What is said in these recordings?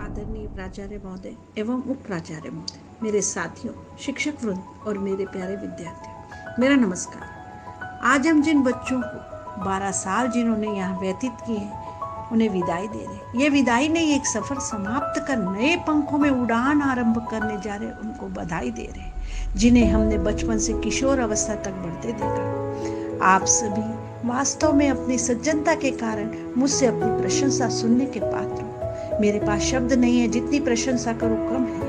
आदरणीय प्राचार्य महोदय एवं उप प्राचार्य महोदय, मेरे साथियों, शिक्षक वृंद और मेरे प्यारे विद्यार्थियों, मेरा नमस्कार। आज हम जिन बच्चों को 12 साल जिन्होंने यहाँ व्यतीत किए हैं, उन्हें विदाई दे रहे। ये विदाई नहीं, एक सफर समाप्त कर नए पंखों में उड़ान आरंभ करने जा रहे उनको बधाई दे रहे, जिन्हें हमने बचपन से किशोर अवस्था तक बढ़ते देखा। आप सभी वास्तव में अपनी सज्जनता के कारण मुझसे अपनी प्रशंसा सुनने के पात्र हो। मेरे पास शब्द नहीं है, जितनी प्रशंसा करूं कम है।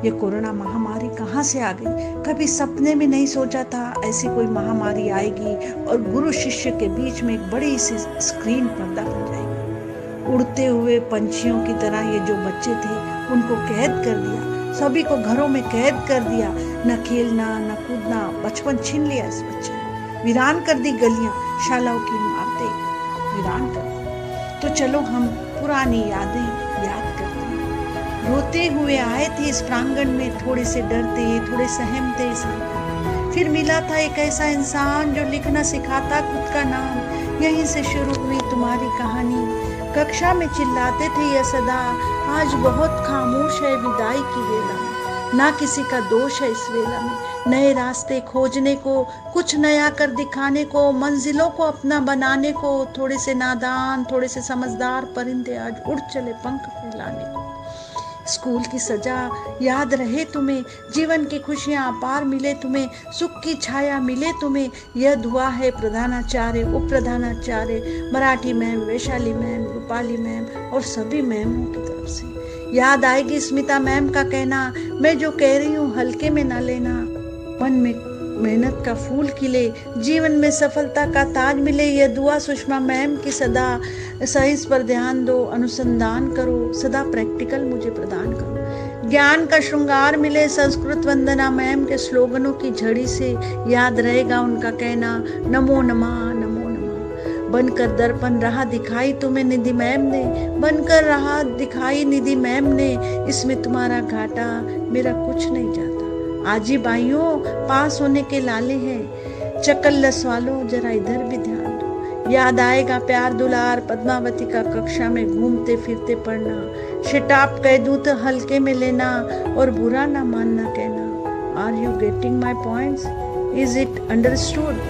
ये कोरोना महामारी कहाँ से आ गई? कभी सपने में नहीं सोचा था ऐसी कोई महामारी आएगी और गुरु शिष्य के बीच में एक बड़ी सी स्क्रीन पर्दा बन जाएगी। उड़ते हुए पंछियों की तरह ये जो बच्चे थे उनको कैद कर दिया, सभी को घरों में कैद कर दिया। न खेलना न कूदना, बचपन छीन लिया इस बच्चे ने। वीरान कर दी गलियां, शालाओं की इमारतें वीरान कर दी। तो चलो हम पुरानी यादें याद करते हैं। रोते हुए आए थे इस प्रांगण में, थोड़े से डरते, थोड़े सहमते इस आंगन। फिर मिला था एक ऐसा इंसान जो लिखना सिखाता खुद का नाम। यहीं से शुरू हुई तुम्हारी कहानी। कक्षा में चिल्लाते थे यह सदा, आज बहुत खामोश है विदाई की वेला में। ना किसी का दोष है इस वेला में, नए रास्ते खोजने को, कुछ नया कर दिखाने को, मंजिलों को अपना बनाने को। थोड़े से नादान, थोड़े से समझदार परिंदे आज उड़ चले पंख फैलाने को। स्कूल की सजा याद रहे तुम्हें, जीवन की खुशियां अपार मिले तुम्हें, सुख की छाया मिले तुम्हें। यह दुआ है प्रधानाचार्य, उप प्रधानाचार्य, Marathi ma'am, Vaishali ma'am, Rupali ma'am और सभी मैमों की तरफ से। याद आएगी स्मिता मैम का कहना, मैं जो कह रही हूँ हल्के में ना लेना। मन में मेहनत का फूल खिले, जीवन में सफलता का ताज मिले। यह दुआ सुषमा मैम की सदा। साइंस पर ध्यान दो, अनुसंधान करो, सदा प्रैक्टिकल मुझे प्रदान करो। ज्ञान का श्रृंगार मिले संस्कृत वंदना मैम के स्लोगनों की झड़ी से। याद रहेगा उनका कहना, नमो नमः नमो नमः। बनकर दर्पण रहा दिखाई तुम्हें निधि मैम ने, बनकर रहा दिखाई निधि मैम ने। इसमें तुम्हारा घाटा, मेरा कुछ नहीं जाता। आजी बाइयों पास होने के लाले हैं, चकल्लस वालों जरा इधर भी ध्यान दो। याद आएगा प्यार दुलार पद्मावती का कक्षा में घूमते फिरते पढ़ना। शिटाप कह दूं तो हल्के में लेना और बुरा ना मानना कहना। Are you getting my points? Is it understood?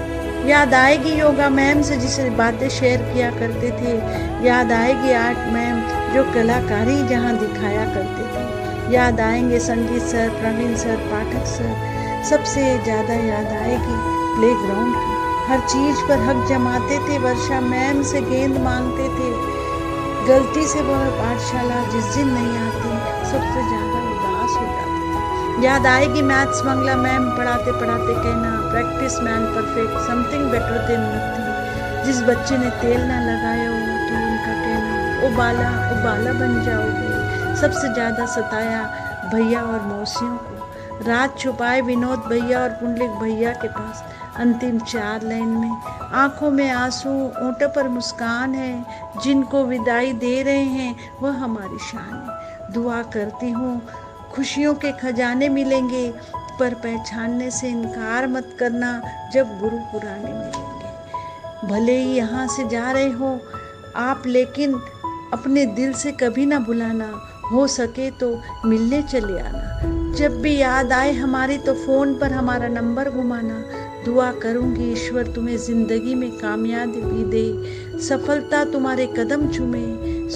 याद आएगी योगा मैम से जिसे बातें शेयर किया करते थे। याद आएगी आर्ट मैम जो कलाकारी जहाँ दिखाया करते थे। याद आएंगे संगीत सर, प्रवीण सर, पाठक सर। सबसे ज़्यादा याद आएगी प्लेग्राउंड की। हर चीज़ पर हक जमाते थे, वर्षा मैम से गेंद मांगते थे। गलती से वह पाठशाला जिस दिन नहीं आती, सबसे ज़्यादा उदास हो जाते थे। याद आएगी मैथ्स मंगला मैम पढ़ाते पढ़ाते कहना, practice man perfect, something better than nothing. जिस बच्चे ने तेल ना लगाया हो तो उनका कहना, ओ बाला बन जाओगे। सबसे ज़्यादा सताया भैया और मौसियों को। रात छुपाए विनोद भैया और पुंडलिक भैया के पास। अंतिम 4 लाइन में आंखों में आंसू, ओंठों पर मुस्कान है। जिनको विदाई दे रहे हैं वह हमारी शान है। दुआ करती हूँ खुशियों के खजाने मिलेंगे, पर पहचानने से इनकार मत करना जब गुरु पुराने मिलेंगे। भले ही यहाँ से जा रहे हो आप, लेकिन अपने दिल से कभी ना भुलाना। हो सके तो मिलने चले आना। जब भी याद आए हमारी तो फ़ोन पर हमारा नंबर घुमाना। दुआ करूंगी ईश्वर तुम्हें जिंदगी में कामयाबी दे, सफलता तुम्हारे कदम चूमे,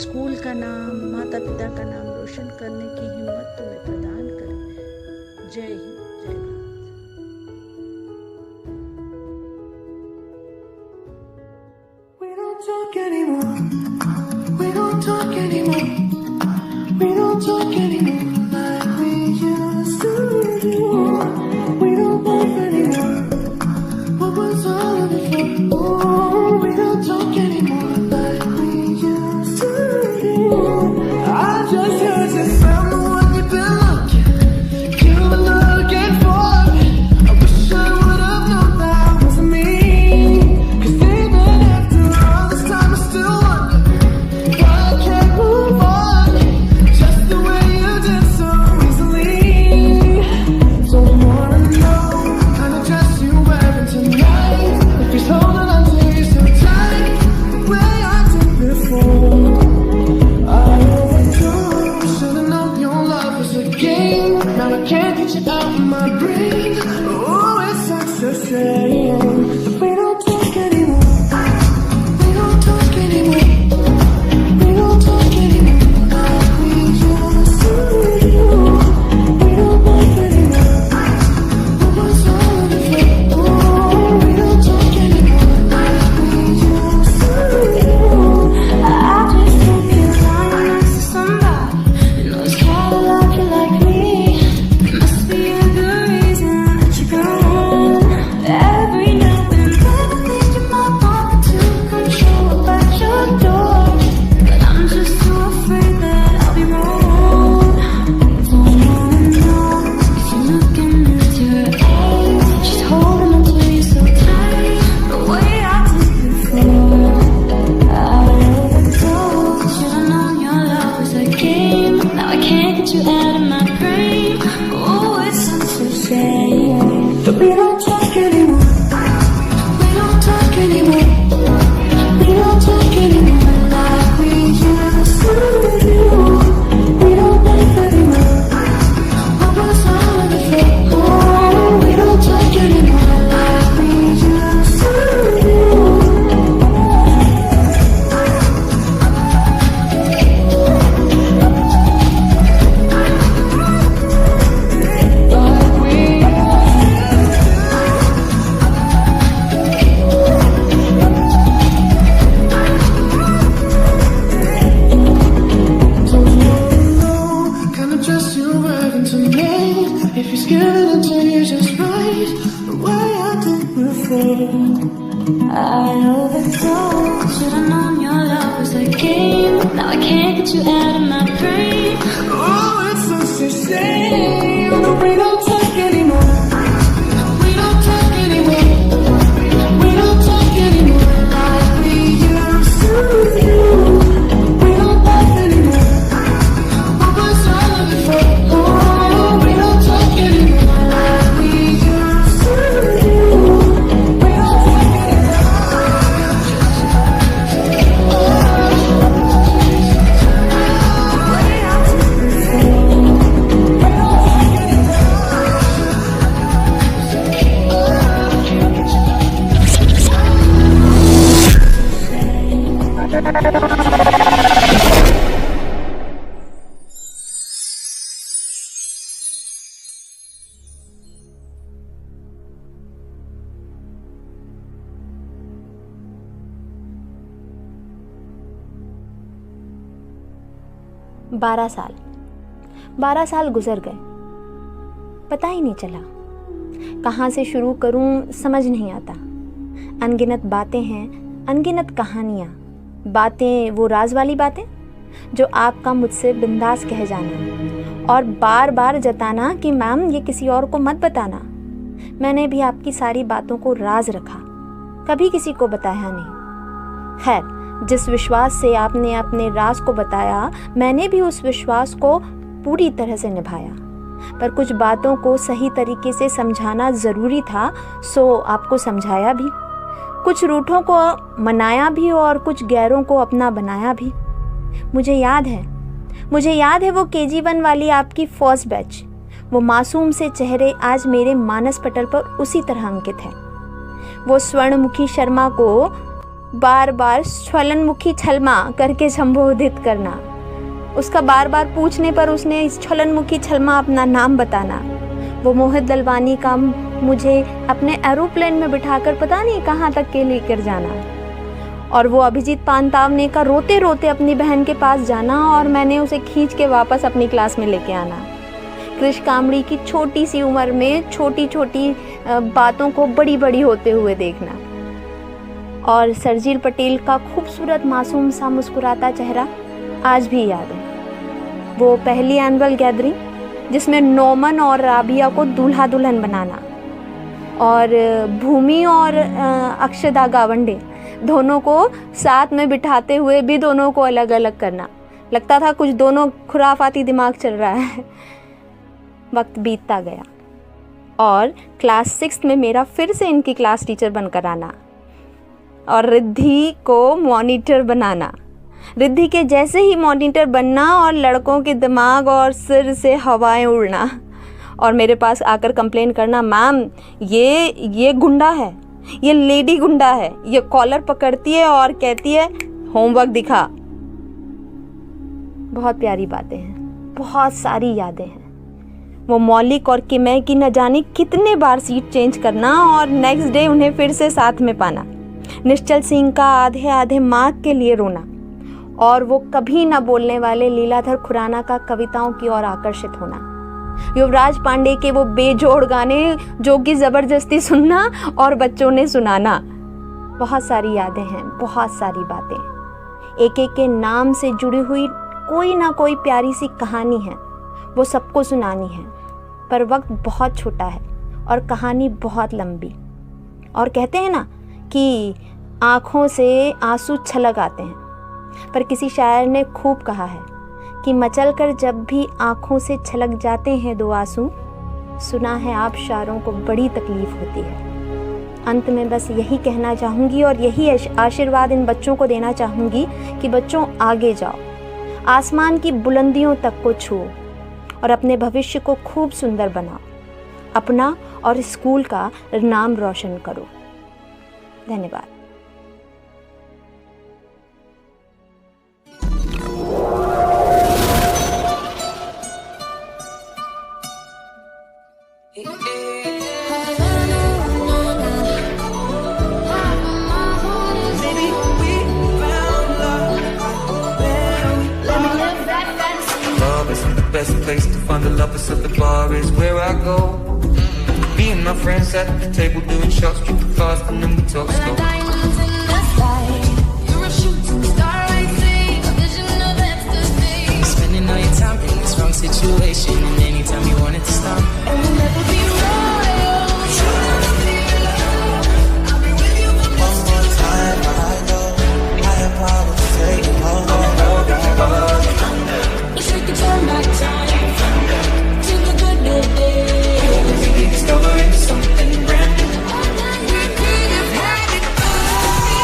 स्कूल का नाम, माता पिता का नाम रोशन करने की हिम्मत तुम्हें प्रदान करे। जय हिंद, जय Bharat. We don't talk anymore. We don't talk anymore. We don't talk anymore like we used to do. We don't laugh anymore. What was all of it for? Oh, we don't talk anymore like we used to do. I just heard you found the one you've been looking. You were looking for. I wish I would have known that wasn't me. 'Cause even after all this time, I still wonder why I can't move on just the way you did so easily. Don't wanna know kind of dress you wearing tonight. If he's holding on to you so tight, the way I did before. I overdosed. Should've known your love was a game. Now I can't get you out of my brain. Oh, it's such a shame that we don't talk anymore. We don't talk anymore. We don't talk anymore like we used to do. We don't laugh anymore. What was all of it for? Oh, we don't talk anymore like we used to do. I just hope you're lying next to somebody who knows how to love you like me. Must be a good reason that you're gone. Every now and then I think you might want to control at your door, but I'm just too afraid that I'll be wrong. Don't wanna know if you're looking into her eyes. She's holding on to you so tight, the way I did before. I overdosed. Should've known your love was a game. Now I can't get you out of my brain. Oh, it's such a shame that we don't talk anymore. We don't talk anymore. We don't talk anymore like we used to do. We don't laugh anymore. What was all of it for? Oh, we don't talk anymore like we used to do. Like we don't know kind of dress you're wearing tonight. If he's giving it to you just right, the way I did before. I overdosed. Should've known your love was a game. Now I can't get you out of my brain. Oh, it's such a shame that we don't talk anymore. We don't talk anymore. We don't talk anymore like we used to do. We don't laugh anymore. What was all of it for? Oh, we don't talk anymore like we used to do. We don't talk बारह साल गुजर गए, पता ही नहीं चला कहाँ से शुरू करूं, समझ नहीं आता। अनगिनत बातें हैं, अनगिनत कहानियाँ, बातें वो राज वाली बातें जो आपका मुझसे बिंदास कह जाना और बार बार जताना कि मैम ये किसी और को मत बताना। मैंने भी आपकी सारी बातों को राज रखा, कभी किसी को बताया नहीं। खैर, जिस विश्वास से आपने अपने राज को बताया, मैंने भी उस विश्वास को पूरी तरह से निभाया। पर कुछ बातों को सही तरीके से समझाना ज़रूरी था, सो आपको समझाया भी। कुछ रूठों को मनाया भी और कुछ गैरों को अपना बनाया भी। मुझे याद है वो KG1 वाली आपकी फर्स्ट बैच। वो मासूम से चेहरे आज मेरे मानस पटल पर उसी तरह अंकित है। वो स्वर्णमुखी शर्मा को बार बार छलनमुखी छलमा करके संबोधित करना, उसका बार बार पूछने पर उसने इस छलनमुखी छलमा अपना नाम बताना, वो मोहित दलवानी का मुझे अपने एरोप्लेन में बिठाकर पता नहीं कहाँ तक के लेकर जाना, और वो अभिजीत पानतावने का रोते रोते अपनी बहन के पास जाना और मैंने उसे खींच के वापस अपनी क्लास में लेके आना। कृष कामड़ी की छोटी सी उम्र में छोटी छोटी बातों को बड़ी बड़ी होते हुए देखना, और सरजील पटेल का खूबसूरत मासूम सा मुस्कुराता चेहरा आज भी याद है। वो पहली एनुअल गैदरिंग जिसमें नोमन और राबिया को दूल्हा दुल्हन बनाना, और भूमि और अक्षदा गावंडे दोनों को साथ में बिठाते हुए भी दोनों को अलग अलग करना, लगता था कुछ दोनों खुराफाती दिमाग चल रहा है। वक्त बीतता गया और क्लास 6 में मेरा फिर से इनकी क्लास टीचर बनकर आना और रिद्धि को मॉनिटर बनाना। रिद्धि के जैसे ही मॉनिटर बनना और लड़कों के दिमाग और सिर से हवाएं उड़ना और मेरे पास आकर कंप्लेन करना, मैम ये गुंडा है, ये लेडी गुंडा है, ये कॉलर पकड़ती है और कहती है होमवर्क दिखा। बहुत प्यारी बातें हैं, बहुत सारी यादें हैं। वो मौलिक और किमय की न जाने कितने बार सीट चेंज करना और नेक्स्ट डे उन्हें फिर से साथ में पाना। निश्चल सिंह का आधे आधे मार्क के लिए रोना, और वो कभी न बोलने वाले लीलाधर खुराना का कविताओं की ओर आकर्षित होना। युवराज पांडे के वो बेजोड़ गाने जो कि जबरदस्ती सुनना और बच्चों ने सुनाना। बहुत सारी यादें हैं, बहुत सारी बातें, एक एक के नाम से जुड़ी हुई कोई ना कोई प्यारी सी कहानी है, वो सबको सुनानी है। पर वक्त बहुत छोटा है और कहानी बहुत लंबी। और कहते हैं ना कि आँखों से आंसू छलक आते हैं, पर किसी शायर ने खूब कहा है कि मचल कर जब भी आँखों से छलक जाते हैं दो आंसू, सुना है आप शायरों को बड़ी तकलीफ होती है। अंत में बस यही कहना चाहूँगी और यही आशीर्वाद इन बच्चों को देना चाहूँगी कि बच्चों आगे जाओ, आसमान की बुलंदियों तक को छुओ और अपने भविष्य को खूब सुंदर बनाओ, अपना और स्कूल का नाम रोशन करो। धन्यवाद। Best place to find the lovers, so the bar is where I go. Me and my friends at the table doing shots, drinking fast and then we talk slow. Diamonds in the sky, you're a shooting star, I see a vision of ecstasy. Spending all your time in this wrong situation, and anytime you want it to stop, And we'll never be royal. I'll be with you for One more time, I know I have power to take you home. Wish we could turn back time to the good old days. Discovering something brand new. We could have had it all.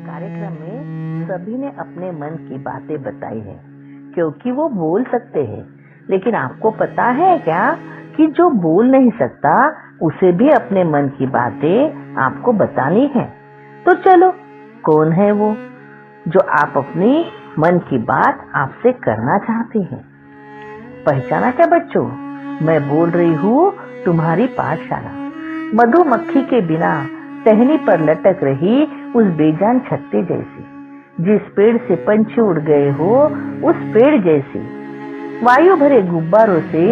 कार्यक्रम में सभी ने अपने मन की बातें बताई है, क्योंकि वो बोल सकते हैं। लेकिन आपको पता है क्या कि जो बोल नहीं सकता उसे भी अपने मन की बातें आपको बतानी है। तो चलो, कौन है वो जो आप अपनी मन की बात आपसे करना चाहती हैं? पहचाना क्या बच्चों? मैं बोल रही हूँ तुम्हारी पाठशाला। मधुमक्खी के बिना टहनी पर लटक रही उस बेजान छत्ते जैसी, जिस पेड़ से पंछी उड़ गए हो उस पेड़ जैसी। वायु भरे गुब्बारों से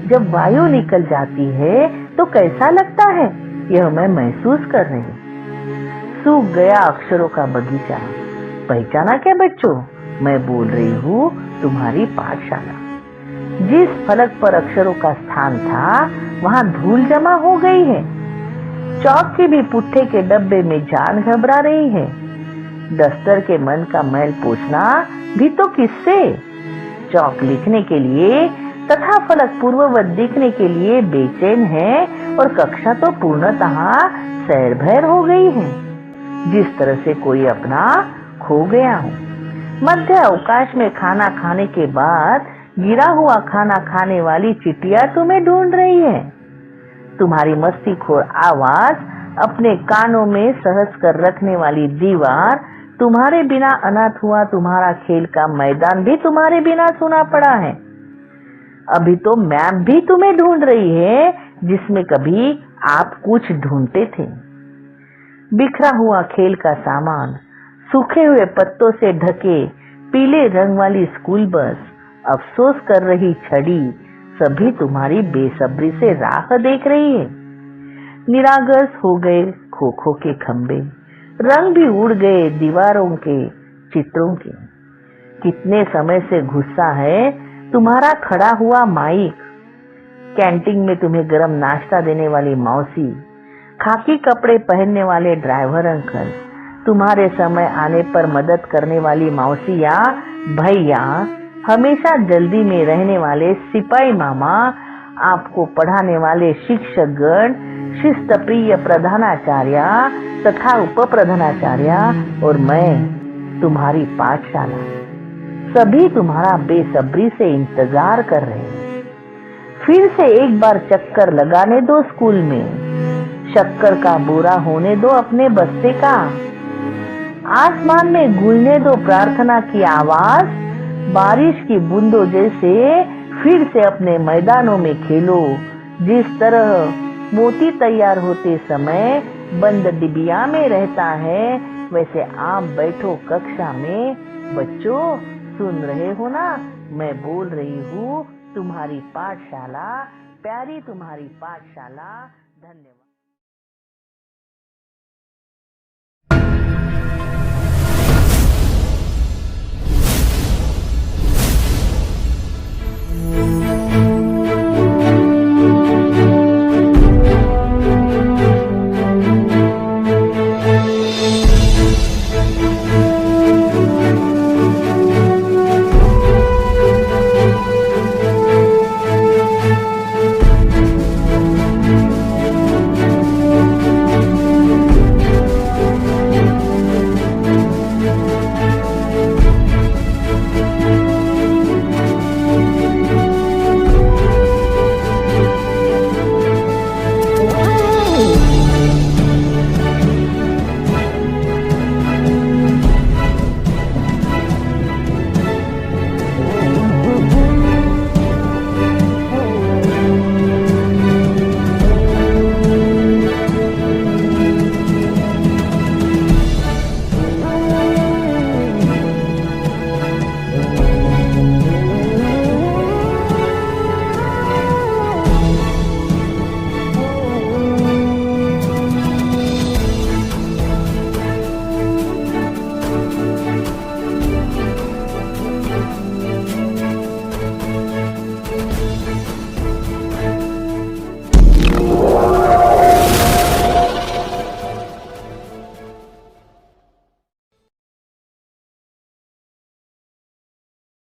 जब वायु निकल जाती है तो कैसा लगता है, यह मैं महसूस कर रही हूँ। सूख गया अक्षरों का बगीचा। पहचाना क्या बच्चों? मैं बोल रही हूँ तुम्हारी पाठशाला। जिस फलक पर अक्षरों का स्थान था वहाँ धूल जमा हो गई है। चौक के भी पुट्ठे के डब्बे में जान घबरा रही है। दफ्तर के मन का मैल पोंछना भी तो किससे? चौक लिखने के लिए तथा फलक पूर्ववत दिखने के लिए बेचैन है और कक्षा तो पूर्णतः सैर भैर हो गई है, जिस तरह से कोई अपना खो गया हो। मध्य अवकाश में खाना खाने के बाद गिरा हुआ खाना खाने वाली चिटिया तुम्हें ढूंढ रही है। तुम्हारी मस्तीखोर आवाज अपने कानों में सहज कर रखने वाली दीवार, तुम्हारे बिना अनाथ हुआ तुम्हारा खेल का मैदान भी तुम्हारे बिना सुना पड़ा है। अभी तो मैप भी तुम्हें ढूंढ रही है, जिसमें कभी आप कुछ ढूंढते थे। बिखरा हुआ खेल का सामान, सूखे हुए पत्तों से ढके पीले रंग वाली स्कूल बस, अफसोस कर रही छड़ी, सभी तुम्हारी बेसब्री से राह देख रही है। निरागस हो गए खो खो के खंबे, रंग भी उड़ गए दीवारों के चित्रों के। कितने समय से गुस्सा है तुम्हारा खड़ा हुआ माइक, कैंटीन में तुम्हें गरम नाश्ता देने वाली मौसी, खाकी कपड़े पहनने वाले ड्राइवर अंकल, तुम्हारे समय आने पर मदद करने वाली मौसी या भैया, हमेशा जल्दी में रहने वाले सिपाही मामा, आपको पढ़ाने वाले शिक्षकगण, शिस्त प्रिय प्रधानाचार्य तथा उप प्रधानाचार्य और मैं तुम्हारी पाठशाला, सभी तुम्हारा बेसब्री से इंतजार कर रहे हैं। फिर से एक बार चक्कर लगाने दो स्कूल में, शक्कर का बोरा होने दो अपने बस्ते का। आसमान में गूंजने दो प्रार्थना की आवाज, बारिश की बूंदों जैसे फिर से अपने मैदानों में खेलो। जिस तरह मोती तैयार होते समय बंद डिबिया में रहता है, वैसे आप बैठो कक्षा में। बच्चों, सुन रहे हो ना? मैं बोल रही हूँ तुम्हारी पाठशाला, प्यारी तुम्हारी पाठशाला। धन्यवाद।